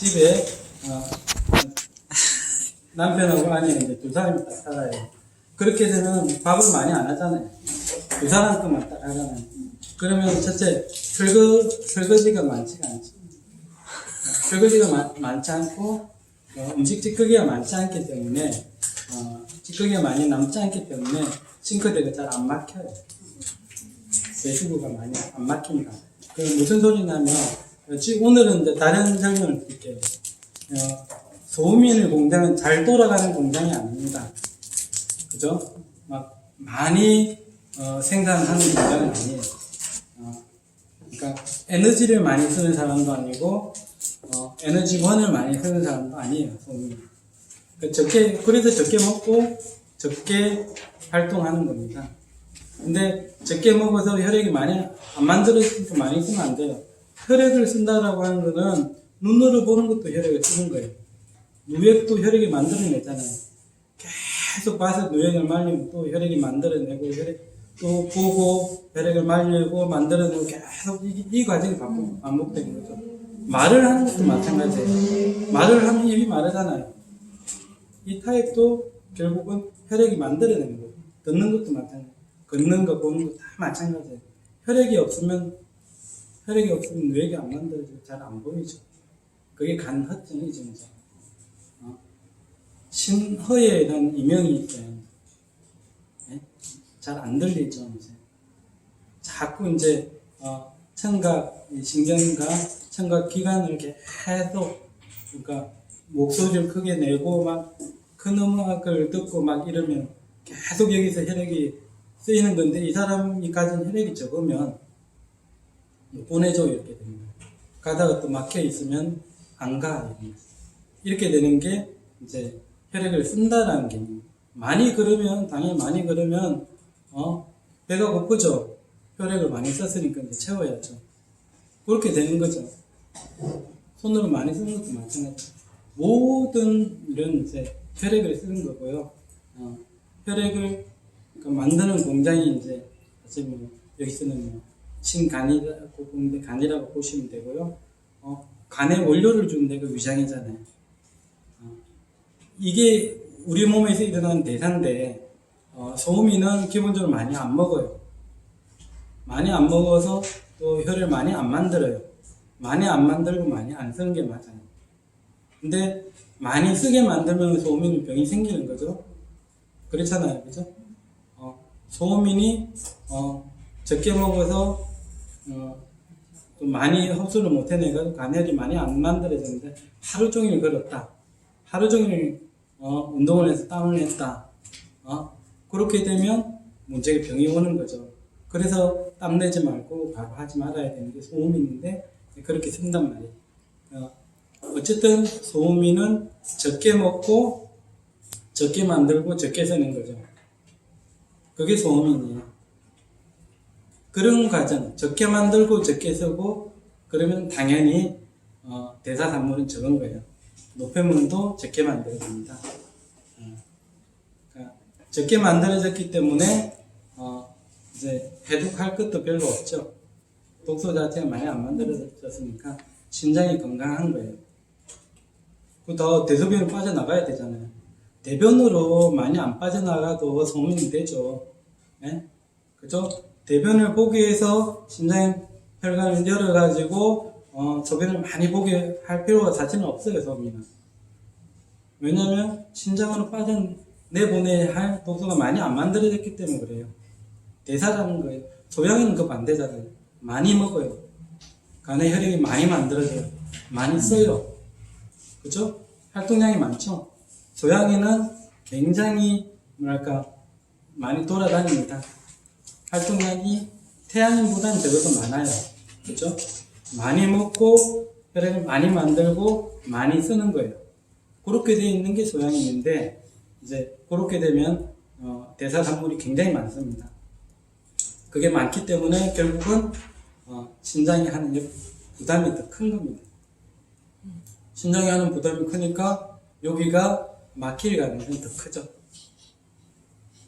집에 남편하고 아내 이제 두 사람이 딱 살아요. 그렇게 되면 밥을 많이 안 하잖아요. 두 사람 것만 딱 하잖아요. 그러면 첫째 설거지가 많지가 않죠. 설거지가 많지 않고 음식 찌꺼기가 많지 않기 때문에 찌꺼기가 많이 남지 않기 때문에 싱크대가 잘 안 막혀요. 배수구가 많이 안 막힙니다. 그 무슨 소리냐면 오늘은 이제 다른 설명을 드릴게요. 소음인의 공장은 잘 돌아가는 공장이 아닙니다. 그죠? 막 많이 생산하는 공장은 아니에요. 그러니까 에너지를 많이 쓰는 사람도 아니고 에너지원을 많이 쓰는 사람도 아니에요. 소음인. 그래서 적게 먹고 적게 활동하는 겁니다. 근데 적게 먹어서 혈액이 많이 안 만들어지니까 많이 쓰면 안 돼요. 혈액을 쓴다라고 하는 거는 눈으로 보는 것도 혈액을 쓰는 거예요. 누액도 혈액이 만들어내잖아요. 계속 봐서 누액을 말리면 또 혈액이 만들어내고 또 보고 혈액을 말리고 만들어내고 계속 이 과정이 반복되는 거죠. 말을 하는 것도 마찬가지예요. 말을 하면 입이 마르잖아요. 이 타액도 결국은 혈액이 만들어내는 거예요. 듣는 것도 마찬가지예요. 걷는 거 보는 거 다 마찬가지예요. 혈액이 없으면 뇌가 안 만들어지고 잘 안 보이죠. 그게 간허증이죠. 이제. 신허에 대한 이명이 있어요. 네? 잘 안 들리죠. 이제. 자꾸 이제 청각 신경과 청각 기관을 계속 그러니까 목소리를 크게 내고 막 큰 음악을 듣고 막 이러면 계속 여기서 혈액이 쓰이는 건데 이 사람이 가진 혈액이 적으면 못 보내줘 이렇게 됩니다. 가다가 또 막혀 있으면 안 가. 이렇게 되는 게 이제 혈액을 쓴다라는 게 많이 그러면 당연히 많이 그러면 배가 고프죠. 혈액을 많이 썼으니까 이제 채워야죠. 그렇게 되는 거죠. 손으로 많이 쓰는 것도 마찬가지. 모든 이런 이제 혈액을 쓰는 거고요. 혈액을 만드는 공장이 이제 사실 뭐 여기서는 간이라고 보시면 되고요. 간의 원료를 주는 데가 위장이잖아요. 이게 우리 몸에서 일어나는 대사인데 소음인은 기본적으로 많이 안 먹어요. 많이 안 먹어서 또 혈을 많이 안 만들어요. 많이 안 만들고 많이 안 쓰는 게 맞아요. 근데 많이 쓰게 만들면 소음인 병이 생기는 거죠. 그렇잖아요. 그죠? 소음인이 적게 먹어서 좀 많이 흡수를 못 해내가지고 간혈이 많이 안 만들어졌는데 하루 종일 걸었다. 하루 종일 운동을 해서 땀을 냈다. 그렇게 되면 문제가 병이 오는 거죠. 그래서 땀 내지 말고 바로 하지 말아야 되는 게 소음인인데 그렇게 쓴단 말이에요. 어쨌든 소음인은 적게 먹고 적게 만들고 적게 쓰는 거죠. 그게 소음인이에요. 그런 과정, 적게 만들고 적게 쓰고 그러면 당연히 대사산물은 적은 거예요. 노폐물도 적게 만들어집니다. 그러니까 적게 만들어졌기 때문에 이제 해독할 것도 별로 없죠. 독소 자체가 많이 안 만들어졌으니까 신장이 건강한 거예요. 더 대소변으로 빠져나가야 되잖아요. 대변으로 많이 안 빠져나가도 소음인이 되죠. 네? 그죠? 대변을 보기 위해서 신장 혈관을 열어가지고 소변을 많이 보게 할 필요가 사실은 없어요. 소음인은. 왜냐하면 신장으로 내보내야 할 독소가 많이 안 만들어졌기 때문에 그래요. 대사라는 거예요. 소양이는 그 반대잖아요. 많이 먹어요. 간에 혈액이 많이 만들어져요. 많이 써요. 그죠? 활동량이 많죠? 소양이는 굉장히 많이 돌아다닙니다. 활동량이 태양인보다는 적어도 많아요. 그죠? 많이 먹고 혈액을 많이 만들고 많이 쓰는 거예요. 그렇게 되어 있는 게 소양인인데 이제 그렇게 되면 대사산물이 굉장히 많습니다. 그게 많기 때문에 결국은 신장이 하는 부담이 더 큰 겁니다. 신장이 하는 부담이 크니까 여기가 막힐 가능성이 더 크죠.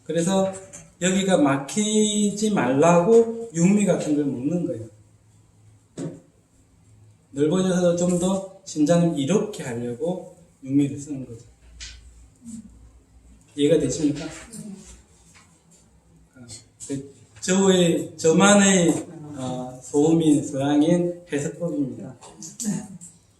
그래서 여기가 막히지 말라고 육미 같은 걸 먹는 거예요. 넓어져서 좀 더 신장을 이렇게 하려고 6mm 쓰는 거죠. 이해가 되십니까? 저만의 소음인, 소양인 해석법입니다.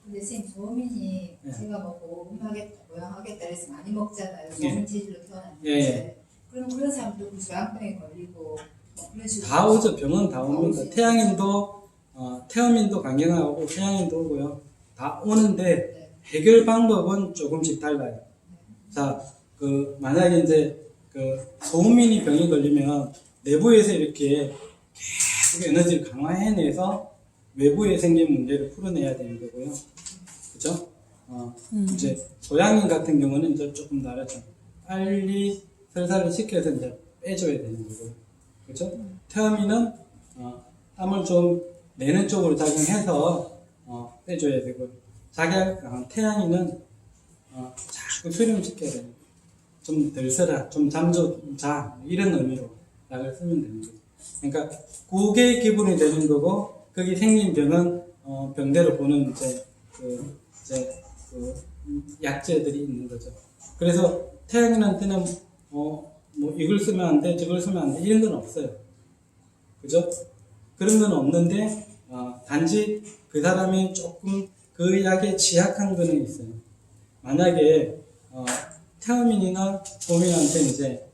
근데 선생님 소민이 네. 제가 뭐 보험하겠다, 보양하겠다 해서 많이 먹잖아요. 네. 소민 체질로 태어났는데 예. 그럼 그런 사람도 그 소양병에 걸리고 뭐 그런 식으로 다 오죠. 병은 다 옵니다. 오지. 태음인도 강경하고 태양인도 오고요. 다 오는데 네. 해결 방법은 조금씩 달라요. 자, 만약에 이제 소음인이 병이 걸리면 내부에서 이렇게 계속 에너지를 강화해내서 외부에 생긴 문제를 풀어내야 되는 거고요. 그죠? 이제 소양인 같은 경우는 이제 조금 다르죠. 빨리 설사를 시켜서 이제 빼줘야 되는 거고요. 그죠? 태음인은 땀을 좀 내는 쪽으로 작용해서 빼줘야 되고, 태양인은 자꾸 수렴시켜야 돼요. 좀 덜 써라, 좀 잠 좀 자, 이런 의미로 약을 쓰면 되는 거죠. 그러니까 그게 기분이 되는 거고, 거기 생긴 병은 병대로 보는 그 약제들이 있는 거죠. 그래서 태양인한테는 뭐 이걸 쓰면 안 돼, 저걸 쓰면 안 돼, 이런 건 없어요. 그죠? 그런 건 없는데 단지 그 사람이 조금 그 약에 취약한 거는 있어요. 만약에 태음인이나 소음인한테는 이제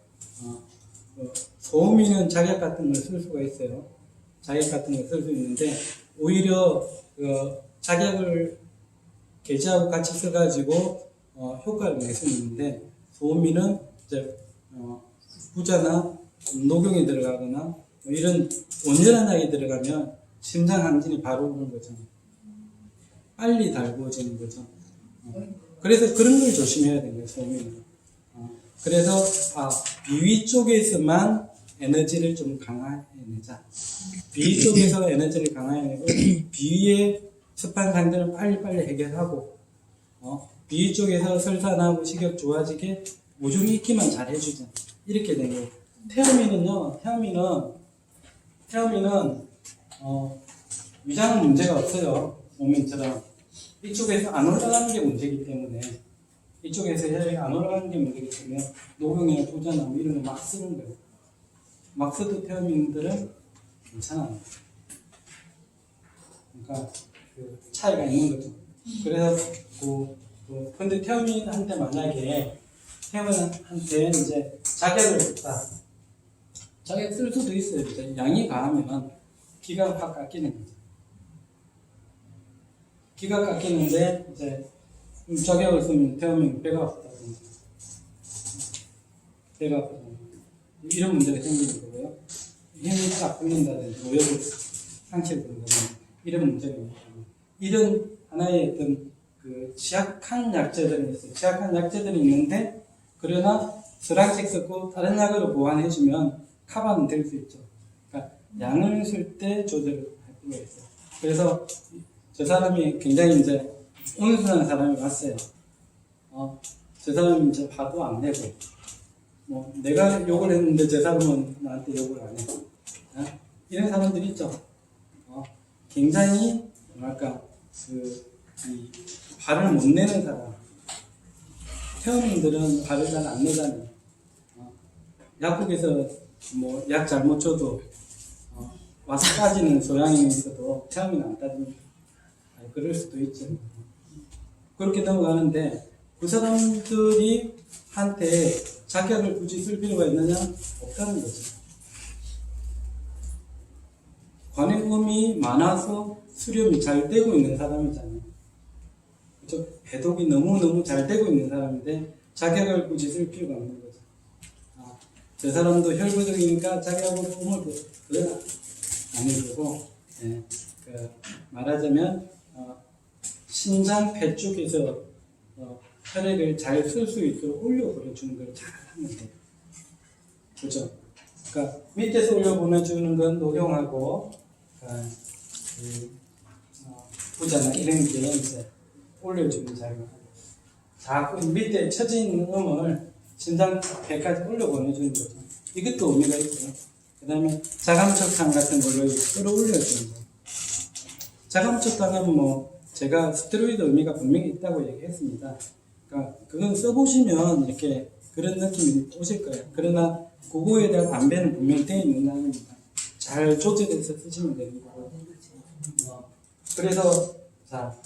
소음인은 자약 같은 걸 쓸 수가 있어요. 자약 같은 걸 쓸 수 있는데 오히려 자약을 계제하고 같이 써가지고 효과를 낼 수 있는데, 소음인은 이제 부자나 녹용이 들어가거나 뭐 이런 온전한 약이 들어가면 심장 항진이 바로 오는 거죠. 빨리 달구어지는 거죠. 그래서 그런 걸 조심해야 되는 거예요, 소음인은. 그래서 비위 쪽에서만 에너지를 좀 강화해내자. 비위 쪽에서 에너지를 강화해내고 비위의 습한 상태는 빨리빨리 해결하고 비위 쪽에서 설산하고 식욕 좋아지게 오줌 익기만 잘 해주자. 이렇게 된 거예요. 태음인은 위장은 문제가 없어요. 소민처럼 이쪽에서 안 올라가는 게 문제이기 때문에, 이쪽에서 혈액이 안 올라가는 게 문제이기 때문에 녹용이나 부자나 뭐 이런 거 막 쓰는 거예요. 막 써도 태음인들은 괜찮아요. 그러니까 차이가 있는 거죠. 그래서 근데 태음인한테 만약에 태음인한테 이제 자격을 줬다. 자격 쓸 수도 있어요. 이제 양이 강하면 기가 확 깎이는 거죠. 기가 깎이는데 이제 자격을 쓰면 태우면 배가 아프다든지, 배가 아프다든지 이런 문제가 생기는 거고요. 힘이 딱 풀린다든지 오염을 상체를 든다든지 이런 문제가 있는 거예요. 이런 하나의 어떤 취약한 약제들이 있어요. 취약한 약제들이 있는데, 그러나 설악식 썼고 다른 약으로 보완해주면 커버는 될 수 있죠. 그러니까 양을 쓸 때 조절을 할 필요가 있어요. 그래서 저 사람이 굉장히 이제 온순한 사람이 왔어요. 저 사람이 이제 화도 안 내고, 내가 욕을 했는데 저 사람은 나한테 욕을 안 해. 이런 사람들이 있죠. 굉장히 뭐랄까 이 화를 못 내는 사람. 태음인들은 화를 잘 안 내잖아요. 약국에서 약 잘못 줘도 와서 따지는 소양인이 있어도 태음인 안 따집니다. 그럴 수도 있죠. 그렇게 넘어가는데 그 사람들이 한테 자격을 굳이 쓸 필요가 있느냐? 없다는 거죠. 관행음이 많아서 수렴이 잘 되고 있는 사람이잖아요. 그렇죠? 해독이 너무너무 잘 되고 있는 사람인데 자격을 굳이 쓸 필요가 없는 거죠. 저 사람도 혈부적이니까 자격으로 꿈을 그건 아니고, 말하자면 신장 폐 쪽에서 혈액을 잘 쓸 수 있도록 올려 보내주는 걸 잘 하면 돼요. 그죠? 그러니까 밑에서 올려 보내주는 건 녹용하고 부자나 이런 게 이제 올려주는 작용하고, 자꾸 밑에 처진 음을 신장 폐까지 올려 보내주는 거죠. 이것도 의미가 있고요. 그 다음에 자감척탕 같은 걸로 끌어올려주는 거예요. 자감척탕은 제가 스테로이드 의미가 분명히 있다고 얘기했습니다. 그러니까 그건 써보시면 이렇게 그런 느낌이 오실 거예요. 그러나 그거에 대한 안배는 분명히 되어 있는 겁니다. 잘 조절해서 쓰시면 되는 거고. 그래서 자,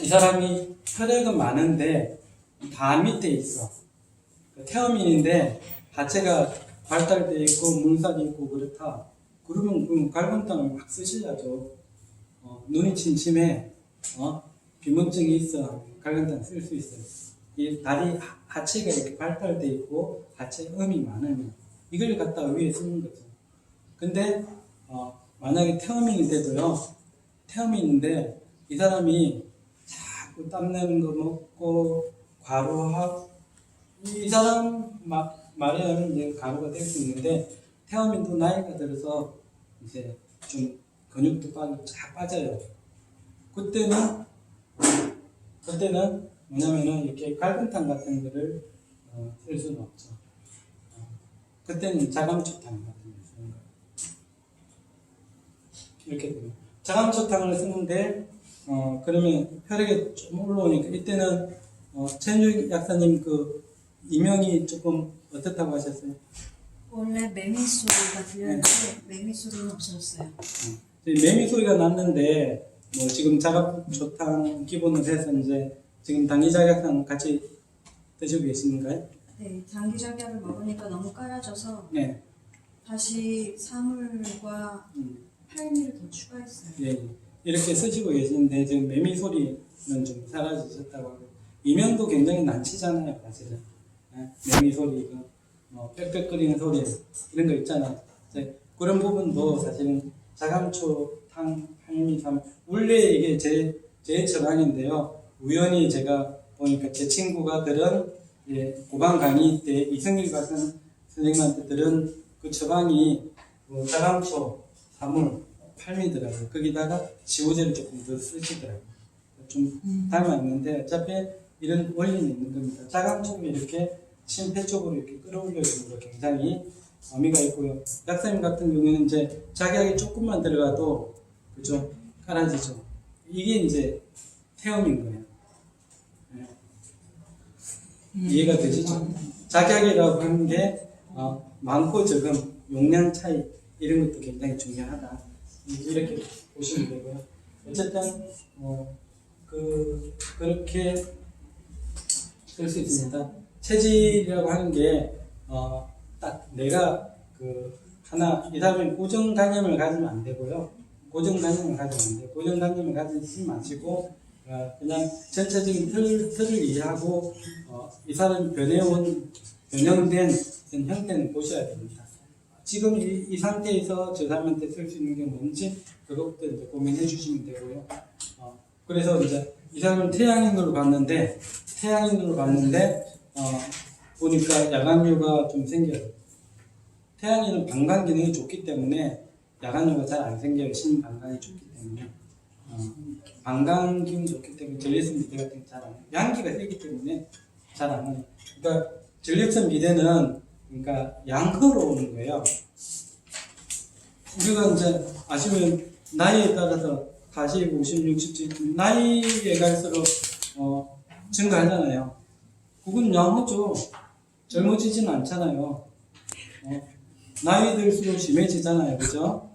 이 사람이 혈액은 많은데 다 밑에 있어. 태어민인데 하체가 발달돼 있고 문살이 있고 그렇다. 그러면 갈근탕을 막 쓰셔야죠. 눈이 침침해, 비문증이 있어, 갈근탕 쓸 수 있어요. 이 다리 하체가 이렇게 발달돼 있고 하체 음이 많으면 이걸 갖다가 위에 쓰는 거죠. 근데 만약에 태어민인데도요, 태어민인데 이 사람이 자꾸 땀내는 거 먹고 과로하고 이 사람 말에 의하면 이제 과로가 될 수 있는데 태어민도 나이가 들어서 이제 좀 근육도 쫙 빠져요. 그때는 뭐냐면은 이렇게 갈근탕 같은 거를 쓸 수는 없죠. 그때는 자감초탕 같은 거 쓰는 거예요. 이렇게 되면 자감초탕을 쓰는데 그러면 혈액이 좀 올라오니까 이때는 최현주 약사님 그 이명이 조금 어떻다고 하셨어요? 원래 매미 소리가 들렸는데 매미 소리는 없었어요. 매미 소리가 났는데 뭐 지금 자감초탕 기본으로 해서 이제 지금 당기자격탕 같이 드시고 계시는가요? 네, 장기자기약을 먹으니까 너무 깔아져서 네. 다시 사물과 팔미를 더 추가했어요. 예, 이렇게 쓰시고 계시는데 지금 매미 소리는 좀 사라지셨다고 하고 이명도 굉장히 난치잖아요, 사실은. 매미 소리, 빽빽거리는 소리 이런 거 있잖아요. 그런 부분도 사실은 자감초탕, 팔미, 원래 이게 제 처방인데요. 우연히 제가 보니까 제 친구가 들은 고방 강의 때 이승일 같은 선생님한테 들은 그 처방이 자감초, 사물, 팔미더라고요. 거기다가 지우제를 조금 더 쓰시더라고요. 좀 닮아 있는데 어차피 이런 원리는 있는 겁니다. 자감초를 이렇게 심폐 쪽으로 이렇게 끌어올려주는 거 굉장히 의미가 있고요. 약사님 같은 경우에는 이제 작약이 조금만 들어가도 그죠? 깔아지죠. 이게 이제 태음인 거예요. 네. 이해가 되시죠? 작약이라고 하는 게 많고 적음, 용량 차이 이런 것도 굉장히 중요하다. 이렇게 보시면 되고요. 어쨌든 그렇게 쓸 수 있습니다. 체질이라고 하는 게 딱 내가 하나 이 사람이 고정관념을 가지면 안 되고요. 고정관념을 가지면 안 돼요. 고정관념을 가지지 마시고 그냥 전체적인 틀을 이해하고 이 사람이 변형된 형태는 보셔야 됩니다. 지금 이 상태에서 저 사람한테 쓸 수 있는 게 뭔지 그것부터 이제 고민해 주시면 되고요. 그래서 이제 이 사람은 태양인으로 봤는데 보니까 야간류가 좀 생겨요. 태양인은 방광 기능이 좋기 때문에 야간류가 잘 안 생겨요. 신방광이 좋기 때문에 방광 기능이 좋기 때문에 전립선 비대 같은 게 잘 안 해요. 양기가 세기 때문에 잘 안 해요. 그러니까 전립선 비대는 그러니까 양으로 오는 거예요. 우리가 이제 아시면 나이에 따라서 40, 50, 60, 나이에 갈수록 증가하잖아요. 그건 양호죠. 젊어지진 않잖아요. 나이 들수록 심해지잖아요. 그죠?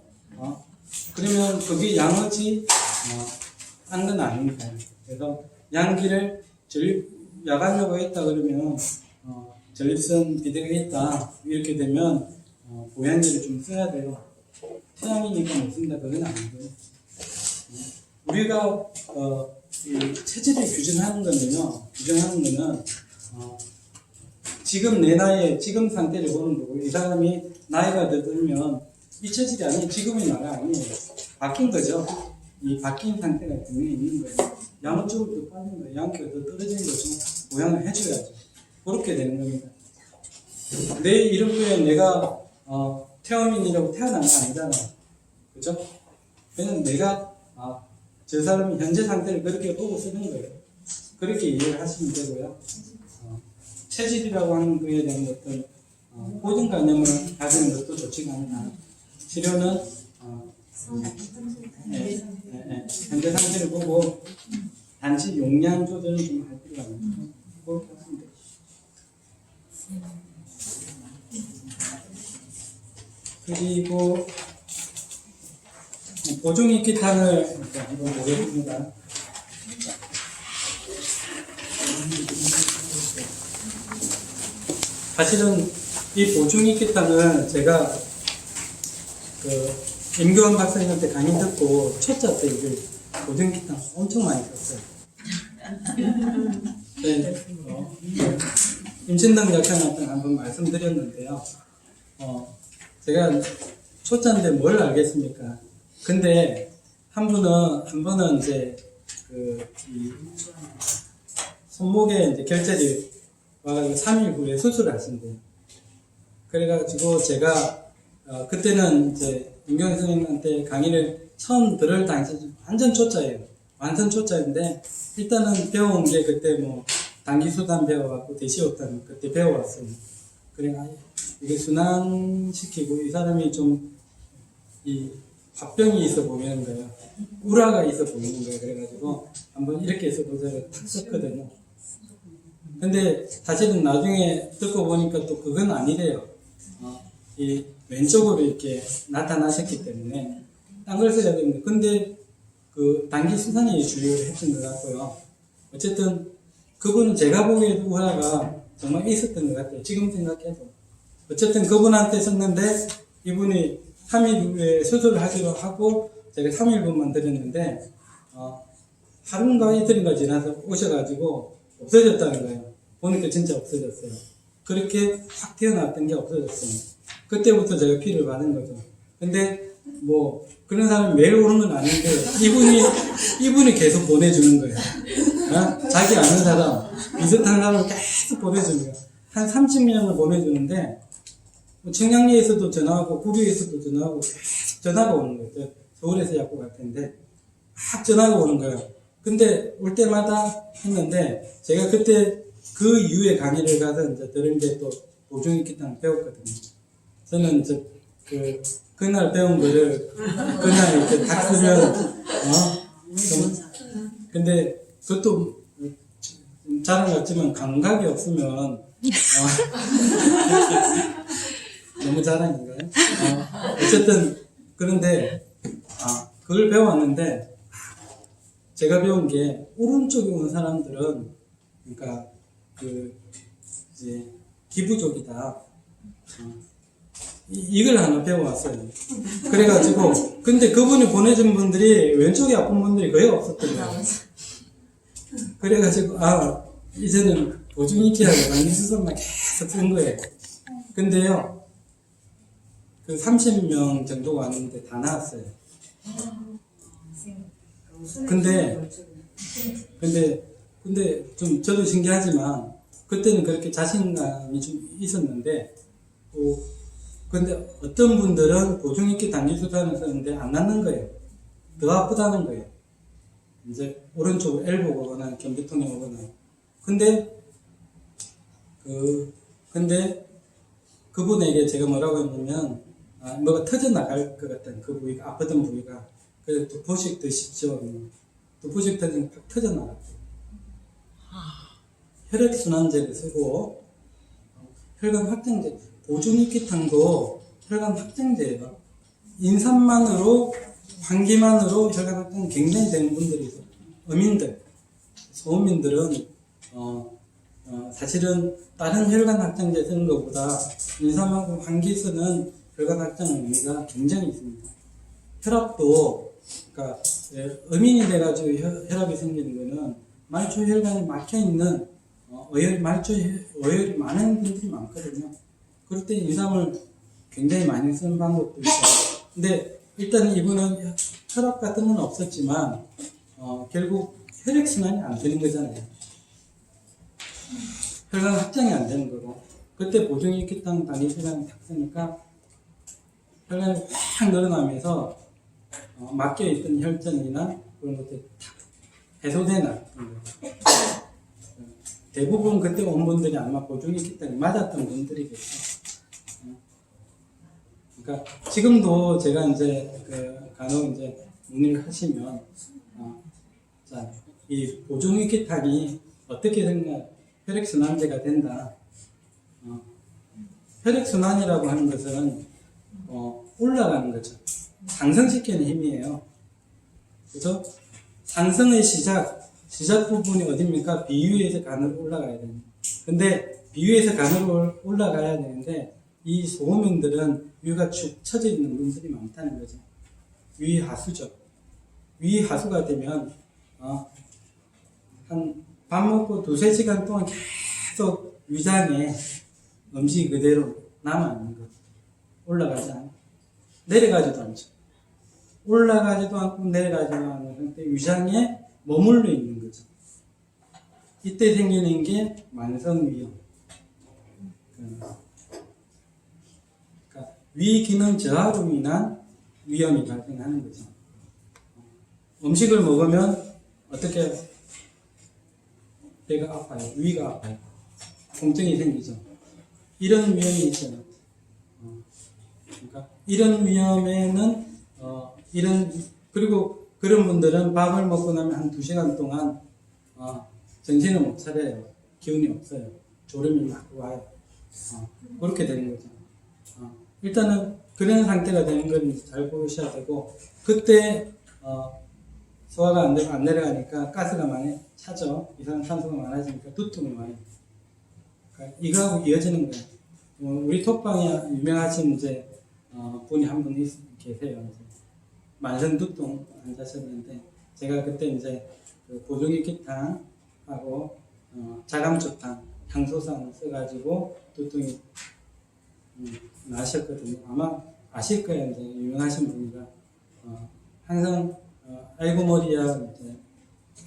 그러면 그게 양호지 한 건 아닙니다. 그래서 양기를 야간류가 있다 그러면 전립선 비대가 있다 이렇게 되면 보양제를 좀 써야 돼요. 태양이니까 못 쓴다 그건 아니고요. 우리가 이 체질을 규정하는 거는 지금 내 나이에 지금 상태를 보는 거고 이 사람이 나이가 더 들면 이 체질이 아니에요. 지금의 나이가 아니에요. 바뀐 거죠. 이 바뀐 상태가 분명히 있는 거예요. 양쪽으로 더 빠진 거예요. 양기가 더 떨어지는 거죠. 보양을 해줘야죠. 그렇게 되는 겁니다. 내 이름표에 내가 태어민이라고 태어난 거 아니잖아요. 그죠? 그냥 내가 저 사람이 현재 상태를 그렇게 보고 쓰는 거예요. 그렇게 이해를 하시면 되고요. 체질이라고 하는 거에 대한 것들 고정관념을 가지는 것도 좋지가 않다. 치료는 현재 상태를 보고 단지 용량 조절을 좀 할 필요가 있습니다. 그렇게 하면 돼요. 그리고 보증익기탄을 한번 보겠습니다. 사실은 이 보증익기탄을 제가 임교환 박사님한테 강의 듣고 초짜 때 이걸 보증익기탄 엄청 많이 썼어요. 네, 임신당 약관한테 한번 말씀드렸는데요. 제가 초짜인데 뭘 알겠습니까? 근데 한 번은 이제 이 손목에 이제 결절이 와가지고 3일 후에 수술을 하신대요. 그래가지고 제가 그때는 이제 임경 선생님한테 강의를 처음 들을 당시 완전 초짜예요. 완전 초짜인데 일단은 배워온 게 그때 뭐 단기수단 배워갖고 대시오탄 그때 배워왔어요. 그래 이게 순환시키고 이 사람이 좀 이 화병이 있어 보이는 거예요. 우라가 있어 보이는 거예요. 그래가지고 한번 이렇게 해서 도저히 탁 썼거든요. 근데 사실은 나중에 듣고 보니까 또 그건 아니래요. 이 왼쪽으로 이렇게 나타나셨기 때문에 딴 걸 써야 됩니다. 근데 그 단기 수산이 주의를 했던 것 같고요. 어쨌든 그분은 제가 보기에도 우라가 정말 있었던 것 같아요. 지금 생각해도. 어쨌든 그분한테 썼는데 이분이 3일 후에 수술을 하기로 하고 제가 3일분만 드렸는데 하루인가 이틀인가 지나서 오셔가지고 없어졌다는 거예요. 보니까 진짜 없어졌어요. 그렇게 확 튀어나왔던 게 없어졌어요. 그때부터 제가 피를 받은 거죠. 근데 뭐 그런 사람이 매일 오는 건 아닌데 이분이 계속 보내주는 거예요. 자기 아는 사람, 비슷한 사람을 계속 보내주는 거예요. 한 30명을 보내주는데 뭐 청량리에서도 전화하고 구리에서도 전화하고 계속 전화가 오는 거예요. 서울에서 약국 갈 텐데 막 전화가 오는 거예요. 근데 올 때마다 했는데 제가 그때 그 이후에 강의를 가서 이제 들은 게 또 보증익기탄을 배웠거든요. 저는 이제 그날 배운 거를 그날 이렇게 딱 쓰면 근데 그것도 자랑 같지만 감각이 없으면 너무 자랑인가요? 어쨌든 그런데 그걸 배웠는데 제가 배운 게 오른쪽에 오는 사람들은 그러니까 이제 기부족이다. 이걸 하나 배워왔어요. 그래가지고 근데 그분이 보내준 분들이 왼쪽에 아픈 분들이 거의 없었던 거예요. 그래가지고 이제는 보증익기하고 단기수술만 계속 쓴 거예요. 근데요 그 30명 정도가 왔는데 다 나왔어요. 근데 좀 저도 신기하지만 그때는 그렇게 자신감이 좀 있었는데 근데 어떤 분들은 보증익기 단기수단을 쓰는데 안 낫는 거예요. 더 아프다는 거예요. 이제 오른쪽으로 엘보가 오거나 경비통이 오거나. 근데 그분에게 제가 뭐라고 했냐면 뭐가 터져나갈 것 같다는 그 부위가 아프던 부위가 그래서 두포씩 드십시오. 두포씩 터지면 팍 터져나갔어요. 혈액순환제를 쓰고 혈관 확장제 보증익기탄도 혈관 확장제예요. 인삼만으로 환기만으로 혈관 확장 굉장히 되는 분들이 있어요. 어민들 소음민들은 사실은 다른 혈관 확장제 쓰는 것보다 인삼하고 환기 쓰는 혈관 확장 의미가 굉장히 있습니다. 혈압도 그러니까 어민이 돼가지고 혈압이 생기는 거는 말초 혈관이 막혀 있는 말초 어혈이 많은 분들이 많거든요. 그럴 때 인삼을 굉장히 많이 쓰는 방법도 있어요. 근데 일단 이분은 혈압 같은 건 없었지만 결국 혈액순환이 안 되는 거잖아요. 혈관 확장이 안 되는 거고 그때 보증익기탄 단기수단을 탁 쓰니까 혈관이 확 늘어나면서 막혀있던 혈전이나 그런 것들이 탁 해소되나 대부분 그때 온 분들이 아마 보증익기탄이 맞았던 분들이겠죠. 그러니까 지금도 제가 이제 간혹 이제 문의를 하시면 자, 이 보종익기탕이 어떻게 된가 혈액순환제가 된다. 혈액순환이라고 하는 것은 올라가는 거죠. 상승시키는 힘이에요. 그래서 상승의 시작 부분이 어딥니까? 비위에서 간으로 올라가야 됩니다. 근데 비위에서 간으로 올라가야 되는데 이 소음인들은 위가 축 처져 있는 분들이 많다는 거죠. 위하수죠. 위하수가 되면 한 밥 먹고 2-3시간 동안 계속 위장에 음식이 그대로 남아있는 거죠. 올라가지 않고 내려가지도 않죠. 올라가지도 않고 내려가지도 않는 상태 위장에 머물러 있는 거죠. 이때 생기는 게 만성위염. 그러니까 위기능 저하로 인한 위염이 발생하는 거죠. 음식을 먹으면 어떻게 배가 아파요, 위가 아파요, 통증이 생기죠. 이런 위험이 있어요. 그러니까 이런 위험에는 그리고 그런 분들은 밥을 먹고 나면 한 2시간 동안 정신을 못 차려요. 기운이 없어요. 졸음이 막 와요. 그렇게 되는 거죠. 일단은 그런 상태가 되는 걸 잘 보셔야 되고, 그때 소화가 안 되고 안 내려가니까 가스가 많이 차죠. 이산화탄소가 많아지니까 두통이 와요. 그러니까 이거하고 이어지는 거예요. 우리 톡방에 유명하신 이제 분이 한 분 계세요. 만성 두통 환자셨는데, 제가 그때 이제 그 보종익기탕하고 자감초탕, 향소산 써가지고 두통이 나셨거든요. 아마 아실 거예요. 이제 유명하신 분이라 항상 아이고 머리야 이제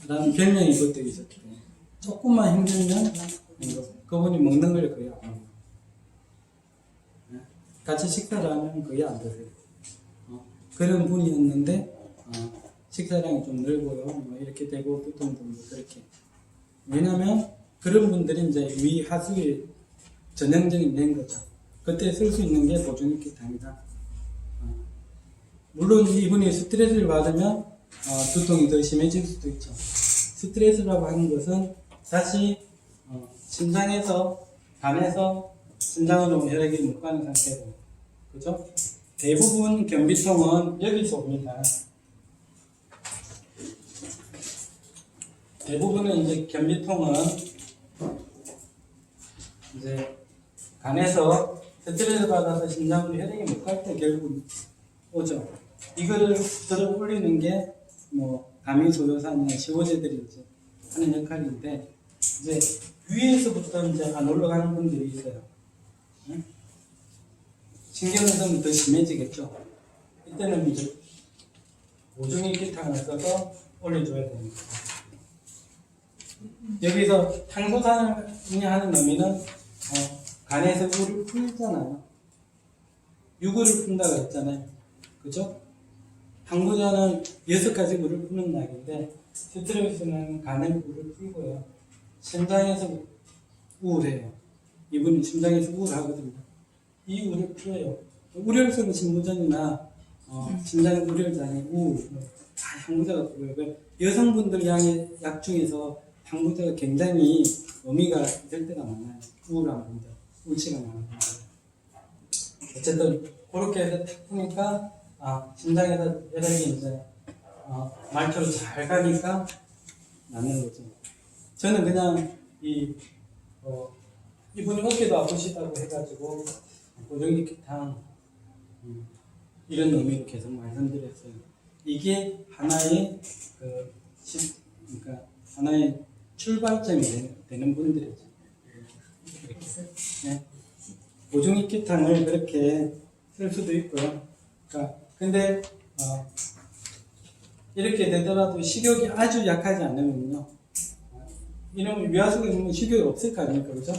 라는 별명이 그것도 있었기 때문에 조금만 힘들면 그분이 먹는 걸 거의 안 먹어요. 같이 식사를 하면 거의 안 드세요. 그런 분이었는데 식사량이 좀 늘고요. 뭐 이렇게 되고 두통도 그렇게. 왜냐하면 그런 분들이 이제 위 하수의 전형적인 된 거죠. 그때 쓸 수 있는 게 보종익기탕이다. 물론 이분이 스트레스를 받으면 두통이 더 심해질 수도 있죠. 스트레스라고 하는 것은 다시 심장에서 간에서 심장으로 혈액이 못 가는 상태고, 그죠? 대부분 변비통은 여기서 옵니다. 대부분은 이제 변비통은 이제 간에서 스트레스 받아서 심장으로 혈액이 못 갈 때 결국 오죠. 이거를 들어 올리는 게 가미소요산이나 시호제들이 이제 하는 역할인데, 이제 위에서부터 이제 안 올라가는 분들이 있어요. 신경은 더 심해지겠죠. 이때는 이제 보종익기탕을 써서 올려줘야 됩니다. 여기서 향소산을 하는 의미는 간에서 물을 풀잖아요. 유구를 푼다고 했잖아요. 그죠? 항부전은 6가지 물을 푸는 약인데, 스트레스는 간의 물을 풀고요. 심장에서 우울해요. 이분이 심장에서 우울하거든요. 이 우를 풀어요. 우려성 신부전이나 심장 우려장애, 우울, 다 항부제가 들어요. 여성분들 양의 약 중에서 항부제가 굉장히 의미가 있을 때가 많아요. 우울한 분들, 우울치가 많은 분들. 어쨌든 그렇게 해서 탁 푸니까 심장에서 혈액이 이제 말초로 잘 가니까 낫는 거죠. 저는 그냥 이분이 어깨도 아프시다고 해가지고 보종익기탕 이런 의미로 계속 말씀드렸어요. 이게 하나의 그러니까 하나의 출발점이 되는 분들이죠. 이렇게. 네. 보종익기탕을 그렇게 쓸 수도 있고요. 그러니까 근데 이렇게 되더라도 식욕이 아주 약하지 않으면요. 이놈의 위하수가 있으면 식욕이 없을 거 아닙니까, 그죠?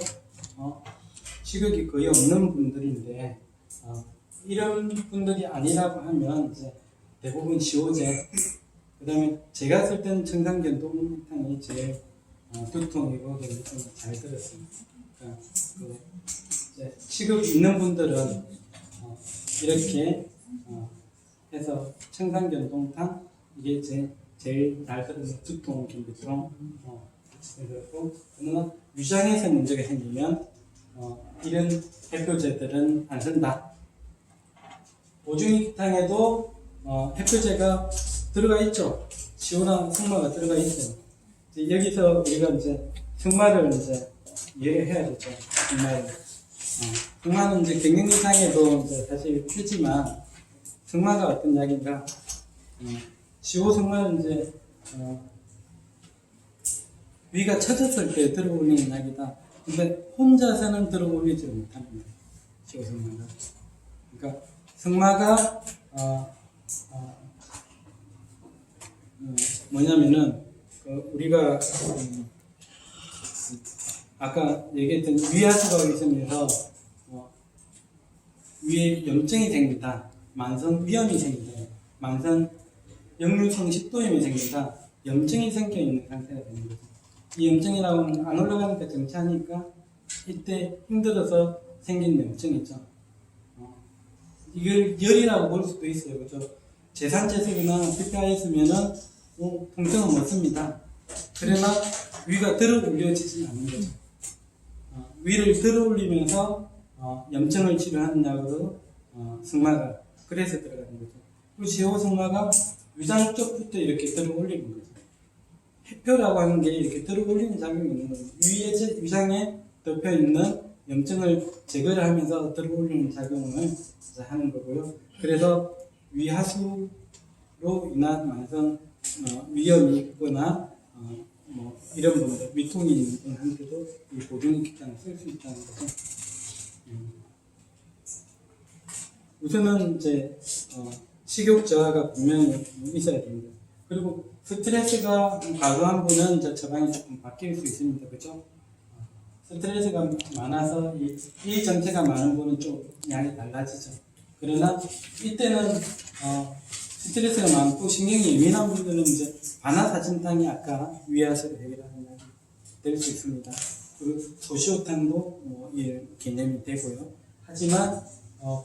식욕이 거의 없는 분들인데 이런 분들이 아니라고 하면 이제 대부분 시호제, 그 다음에 제가 쓸 때는 청산견동탕이 제일 두통이고 좀 잘 들었습니다. 그러니까 식욕이 있는 분들은 이렇게 해서 청산견동탕 이게 제일 날카로운 두통, 긴두통 그리고 그러나 위장에서 문제가 생기면 이런 해표제들은 안 쓴다. 보중익탕에도 해표제가 들어가 있죠. 시오나 승마가 들어가 있어요. 이제 여기서 우리가 이제 승마를 이제 이해해야 되죠. 승마를. 승마는 이제 경영이상에도 이제 사실 쓰지만 승마가 어떤 약인가? 시오 승마는 이제 위가 처졌을 때 들어올리는 약이다. 근데 혼자서는 들어올리지 못합니다. 시오 승마가. 그러니까 승마가 뭐냐면은 우리가 아까 얘기했던 위하수가 있으면서 위에 염증이 생긴다. 만성 위염이 생긴다. 만성 역류성 식도염이 생긴다. 염증이 생겨 있는 상태가 되는 거죠. 이 염증이라고는 안 올라가니까 정치하니까 이때 힘들어서 생긴 염증이죠. 이걸 열이라고 볼 수도 있어요. 그죠? 제산제석이나 PPI였으면은 통증은 못 씁니다. 그러나 위가 들어 올려지진 않는 거죠. 위를 들어 올리면서 염증을 치료하는 약으로 승마가 그래서 들어가는 거죠. 그 시호 승마가 위장 쪽부터 이렇게 들어 올리는 거죠. 해표라고 하는 게 이렇게 들어 올리는 작용이 있는 거죠. 위에 위장에 덮여 있는 염증을 제거를 하면서 들어 올리는 작용을 하는 거고요. 그래서 위하수로 인한 만성 위염이 있거나 뭐 이런 분들 위통이 있는 분한테도 이 보존익탕을 쓸 수 있다는 거죠. 우선은 이제 식욕 저하가 분명히 있어야 됩니다. 그리고 스트레스가 과도한 분은 이제 처방이 조금 바뀔 수 있습니다. 그죠? 스트레스가 많아서 이 전체가 많은 분은 좀 양이 달라지죠. 그러나 이때는 스트레스가 많고 신경이 예민한 분들은 이제 바나사진탕이 아까 위하수를 해결하는 약이 될 수 있습니다. 그리고 소시오탕도 이 개념이 되고요. 하지만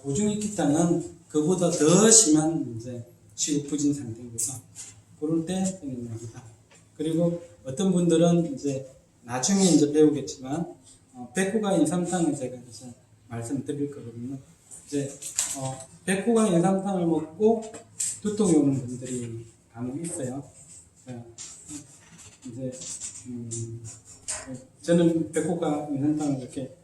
보중익탕은 그보다 더 심한 이제 시급부진 상태인 거죠. 그럴 때 쓰는 약이다. 그리고 어떤 분들은 이제 나중에 이제 배우겠지만 백호가인 3탕을 제가 이제 말씀드릴 거거든요. 이제 백호가인 3탕을 먹고 두통이 오는 분들이 간혹 있어요. 이제 저는 백호가인 3탕을 이렇게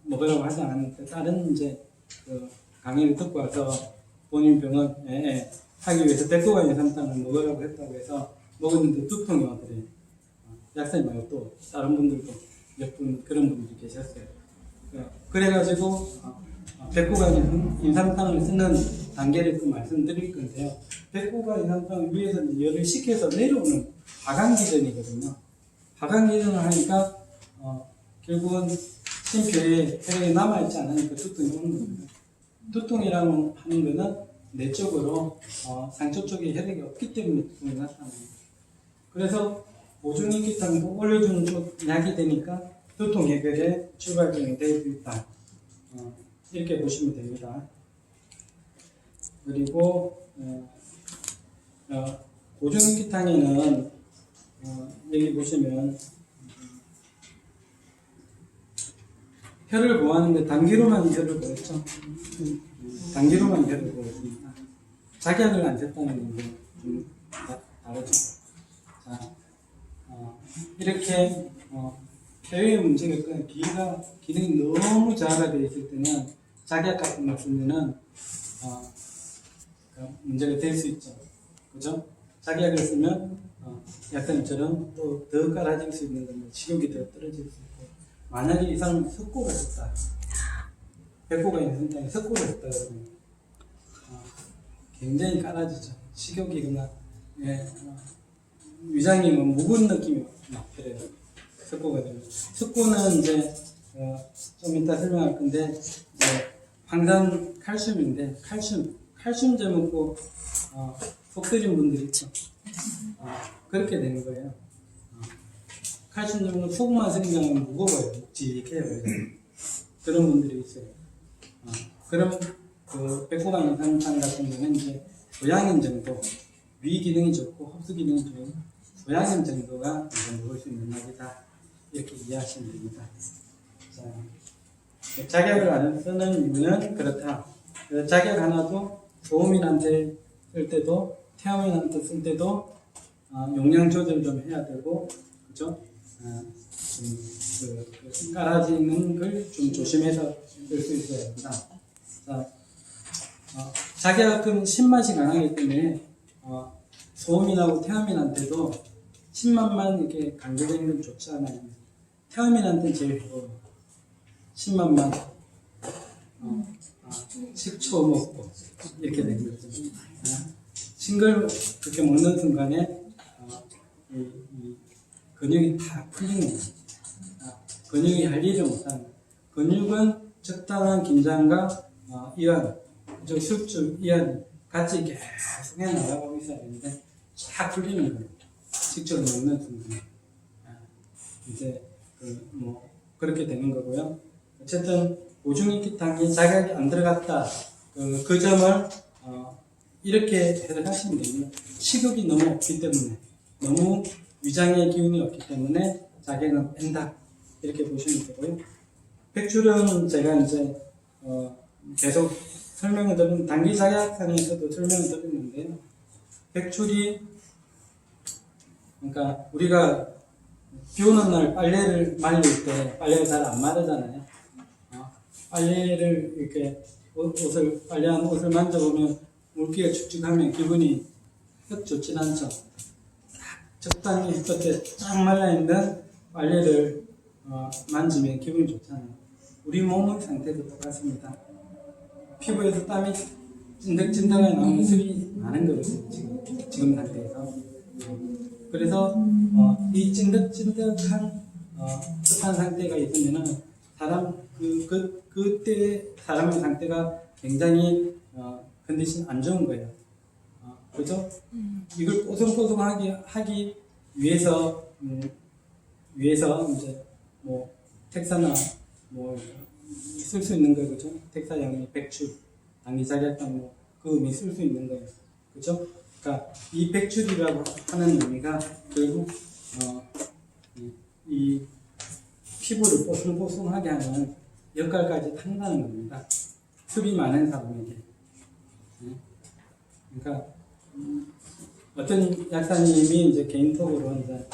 먹으라고 하지 않았는데 다른 이제 그 강의를 듣고 와서 본인 병원에 하기 위해서 백호가인 3탕을 먹으라고 했다고 해서 먹었는데 두통이 오더래요. 약사님 말고 또 다른 분들도 몇 분 그런 분들이 계셨어요. 그래가지고 백호가인 인삼탕을 쓰는 단계를 또 말씀드릴 건데요. 백호가인 인삼탕을 위에서 열을 식혀서 내려오는 하강기전이거든요. 하강기전을 하니까 결국은 심표에 혈액이 남아있지 않으니까 두통이 오는 겁니다. 두통이라고 하는 거는 내적으로 상처 쪽에 혈액이 없기 때문에 두통이 나타납니다. 그래서 보중익탕도 올려주는 쪽 약이 되니까 두통 해결에 출발점이 될 수 있다. 이렇게 보시면 됩니다. 그리고 보중익탕에는 여기 보시면 혈을 보호하는데 단기로만 혈을 보였죠. 단기로만 혈을 보였습니다. 작약을 안 쳤다는 게 좀 다르죠. 자, 이렇게 폐의 문제가 있거나 기능이 너무 저하가 되어 있을 때는 작약 같은 걸 쓰면은 문제가 될 수 있죠. 그죠? 작약을 쓰면 약사님처럼 또 더 깔아질 수 있는 건데 식욕이 더 떨어질 수 있고, 만약에 이 사람이 석고를 썼다, 백호가 있는 상태에 석고를 썼다 그러면 굉장히 깔아지죠. 식욕이거나 위장이 묵은 느낌이 막 들어요. 석고가 되면. 석고는 이제 좀 이따 설명할 건데 황산 칼슘인데 칼슘제 먹고 속 쓰린 분들 있죠. 그렇게 되는 거예요. 칼슘제 먹고 속만 쓰리면 무거워요. 묵직해요. 그런 분들이 있어요. 그럼 그 백호강 인삼탕 같은 경우는 이제 소양인 정도, 위 기능이 좋고 흡수 기능이 좋은 소양인 정도가 이제 먹을 수 있는 약이다. 이렇게 이해하시면 됩니다. 자, 자격을 안 쓰는 이유는 그렇다. 그래서 자격 하나도 소음인한테 쓸 때도 태음인한테 쓸 때도 용량 조절 좀 해야 되고, 그죠? 깔아지는 걸 좀 조심해서 쓸 수 있어야 합니다. 자, 자격은 신맛이 강하기 때문에 소음인하고 태음인한테도 신맛만 이렇게 강조되는 건 좋지 않아요. 태음인한테는 제일 좋고 신맛만 식초 먹고 이렇게 된 거죠. 신걸 그렇게 먹는 순간에 이 근육이 다 풀리는 거예요. 근육이 할 일을 못하는 거예요. 근육은 적당한 긴장과 이완, 수축, 이완 같이 계속 해 나가고 있어야 되는데 다 풀리는 거예요. 식초를 먹는 순간에. 이제 그렇게 되는 거고요. 어쨌든 보중익기탕이 자격이 안 들어갔다. 그 점을 이렇게 해석하시면 됩니다. 식욕이 너무 없기 때문에, 너무 위장의 기운이 없기 때문에 자격은 뺀다. 이렇게 보시면 되고요. 백출은 제가 이제 계속 설명을 드린 단기 자격상에서도 설명을 드렸는데요. 백출이 그러니까 우리가 비 오는 날 빨래를 말릴 때 빨래가 잘 안 마르잖아요. 빨래를 이렇게 빨래한 옷을 만져보면 물기가 축축하면 기분이 썩 좋진 않죠. 적당히 햇볕에 쫙 말라있는 빨래를 만지면 기분이 좋잖아요. 우리 몸의 상태도 똑같습니다. 피부에서 땀이 찐득찐득하게 나오는 습이 많은 거거든요. 지금 상태에서. 그래서 이 찐득찐득한 습한 상태가 있으면은 그때 사람의 상태가 굉장히 컨디션 안 좋은 거예요. 그죠? 이걸 뽀송뽀송하게 하기 위해서 이제 택사나 쓸 수 있는 거예요. 그죠? 택사양이 백출, 당기자격당 그 의미 쓸 수 있는 거예요. 그죠? 그러니까 이 백출이라고 하는 의미가 결국 이 피부를 뽀송뽀송하게 하는 역할까지 한다는 겁니다. 습이 많은 사람에게. 그러니까 어떤 약사님이 이제 개인톡으로 이제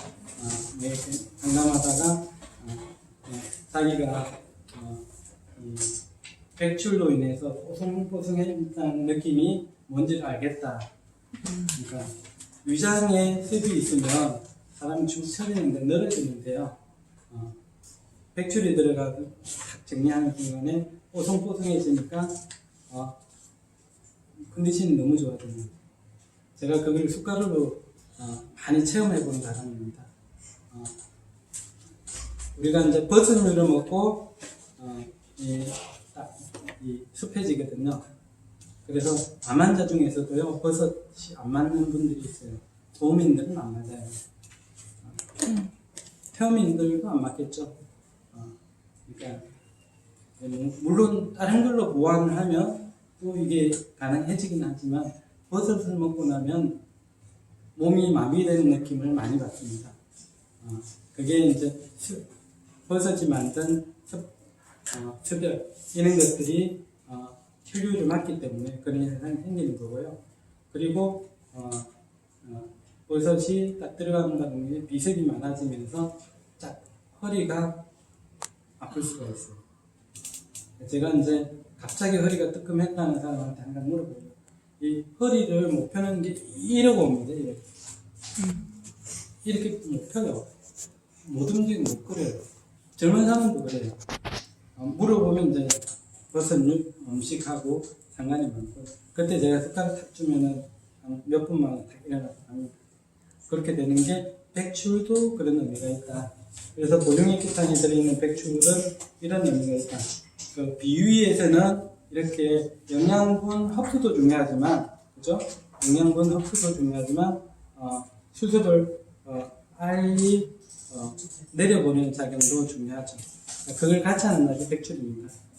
상담하다가 자기가 이 백출로 인해서 뽀송뽀송해진다는 느낌이 뭔지를 알겠다. 그러니까 위장에 습이 있으면 사람이 죽 처리는데 늘어지는데요. 백출이 들어가서 탁 정리하는 순간에 뽀송뽀송해지니까 컨디션이 너무 좋아집니다. 제가 그걸 숟가락으로 많이 체험해 본 사람입니다. 우리가 이제 버섯류를 먹고 이 습해지거든요. 그래서 암 환자 중에서도요 버섯이 안 맞는 분들이 있어요. 소음인들은 안 맞아요. 태음인들도 안 맞겠죠. 그러니까 물론 다른 걸로 보완을 하면 또 이게 가능해지긴 하지만 버섯을 먹고 나면 몸이 마비되는 느낌을 많이 받습니다. 그게 이제 버섯이 만든 습열 이런 것들이 혈류를 막기 때문에 그런 현상이 생기는 거고요. 그리고 버섯이 딱 들어가는 바람에 비습이 많아지면서 딱 허리가 아플 수가 있어요. 제가 이제 갑자기 허리가 뜨끔했다는 사람한테 항상 물어보죠. 이 허리를 못 펴는 게 이러고 옵니다. 이렇게 못 펴요. 못 움직이고 못 그래요. 젊은 사람도 그래요. 물어보면 이제 버섯 음식하고 상관이 많고 그때 제가 숟가락 탁 주면은 몇 분만 탁 일어나서 합니다. 그렇게 되는 게 백출도 그런 의미가 있다. 그래서 보중익기탕에 들어있는 백출은 이런 의미가 있다. 그 비위에서는 이렇게 영양분 흡수도 중요하지만, 그죠? 영양분 흡수도 중요하지만 수소를 빨리 내려보내는 작용도 중요하죠. 그걸 같이 하는 날이 백출입니다.